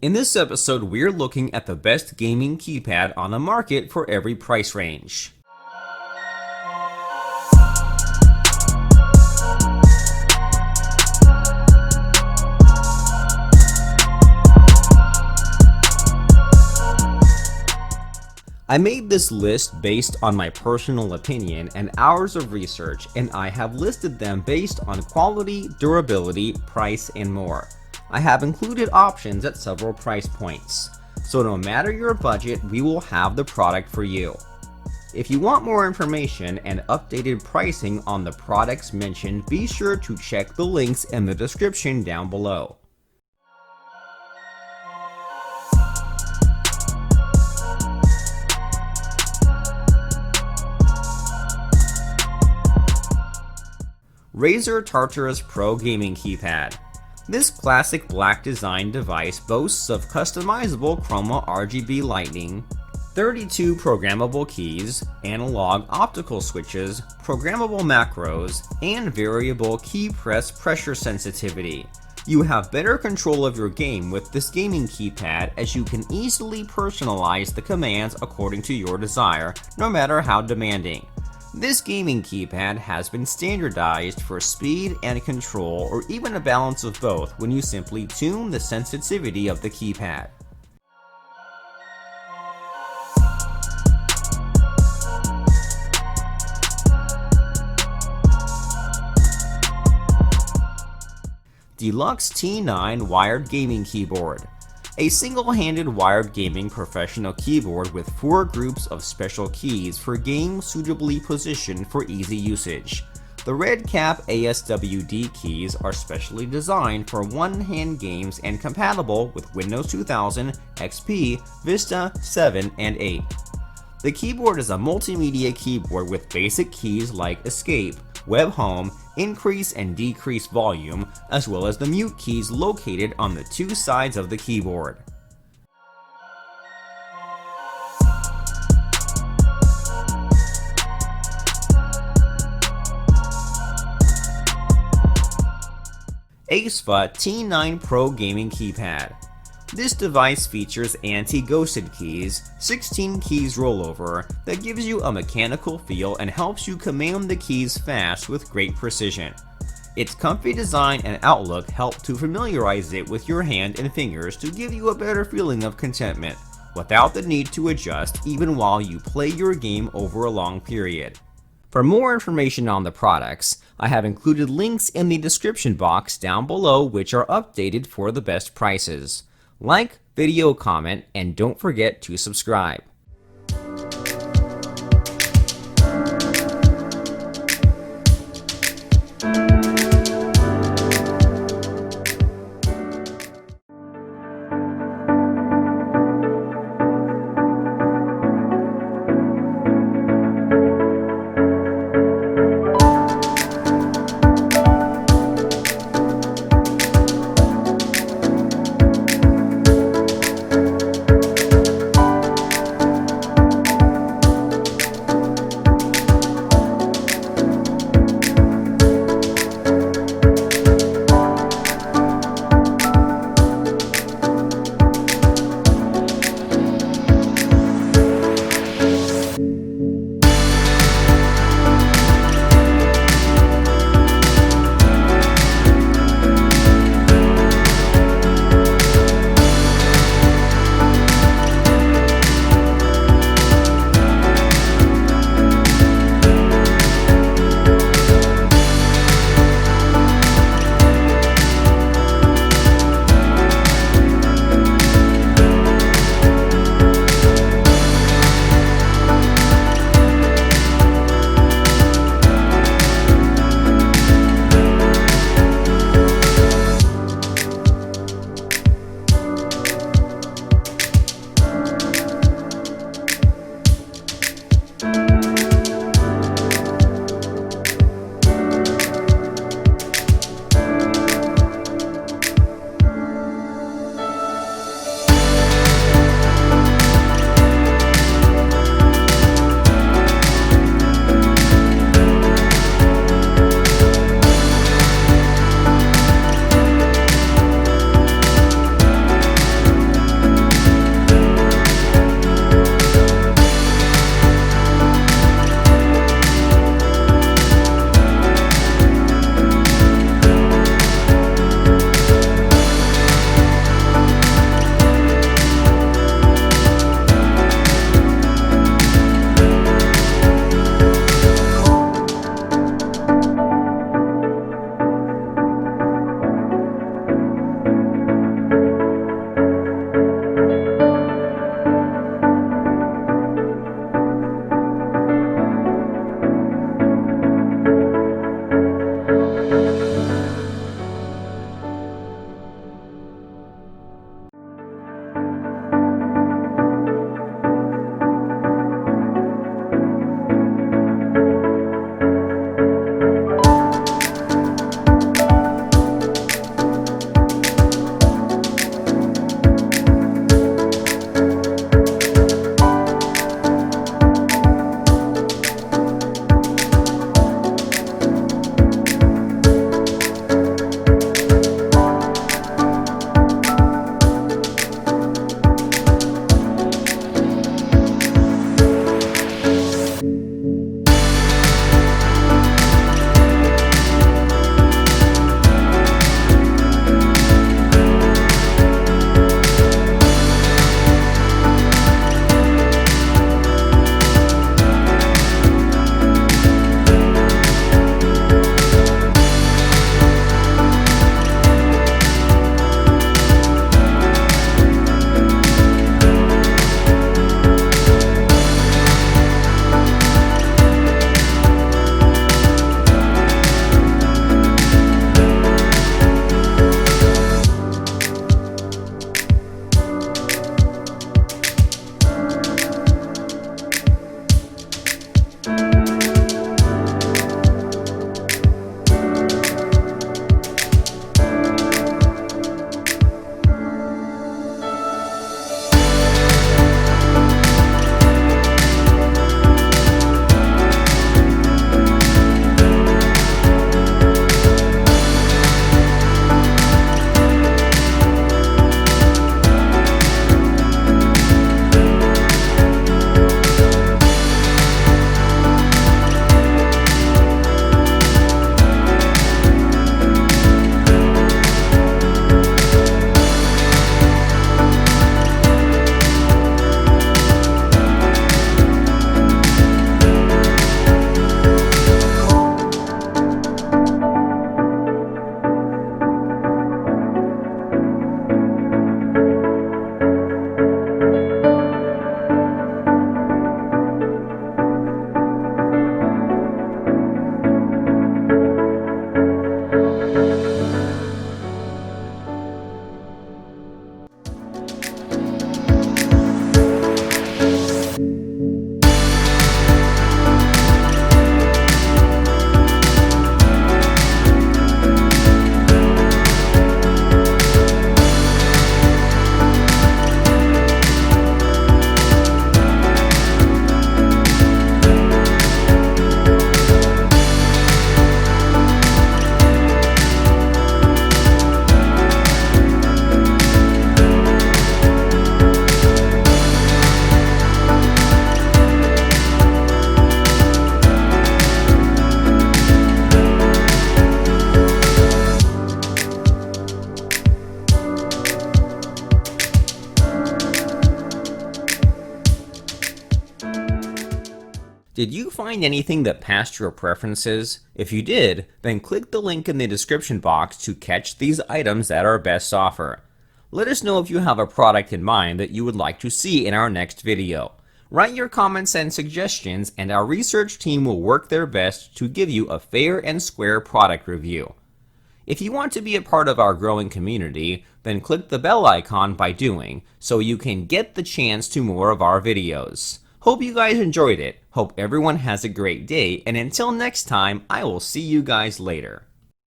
In this episode, we're looking at the best gaming keypad on the market for every price range. I made this list based on my personal opinion and hours of research, and I have listed them based on quality, durability, price, and more. I have included options at several price points, so no matter your budget, we will have the product for you. If you want more information and updated pricing on the products mentioned, be sure to check the links in the description down below. Razer Tartarus Pro Gaming Keypad. This classic black design device boasts of customizable Chroma RGB lighting, 32 programmable keys, analog-optical switches, programmable macros, and variable key press pressure sensitivity. You have better control of your game with this gaming keypad, as you can easily personalize the commands according to your desire, no matter how demanding. This gaming keypad has been standardized for speed and control, or even a balance of both when you simply tune the sensitivity of the keypad. Delux T9 Wired Gaming Keyboard. A single-handed wired gaming professional keyboard with 4 groups of special keys for games suitably positioned for easy usage. The red cap ASWD keys are specially designed for one-hand games and compatible with Windows 2000, XP, Vista, 7, and 8. The keyboard is a multimedia keyboard with basic keys like Escape, Web Home, increase and decrease volume, as well as the mute keys located on the 2 sides of the keyboard. ACEPHA T9 Pro Gaming Keypad. This device features anti-ghosted keys, 16 keys rollover that gives you a mechanical feel and helps you command the keys fast with great precision. Its comfy design and outlook help to familiarize it with your hand and fingers to give you a better feeling of contentment, without the need to adjust even while you play your game over a long period. For more information on the products, I have included links in the description box down below which are updated for the best prices. Like, video, comment, and don't forget to subscribe. Did you find anything that passed your preferences? If you did, then click the link in the description box to catch these items at our best offer. Let us know if you have a product in mind that you would like to see in our next video. Write your comments and suggestions, and our research team will work their best to give you a fair and square product review. If you want to be a part of our growing community, then click the bell icon by doing, so you can get the chance to more of our videos. Hope you guys enjoyed it. Hope everyone has a great day, and until next time, I will see you guys later.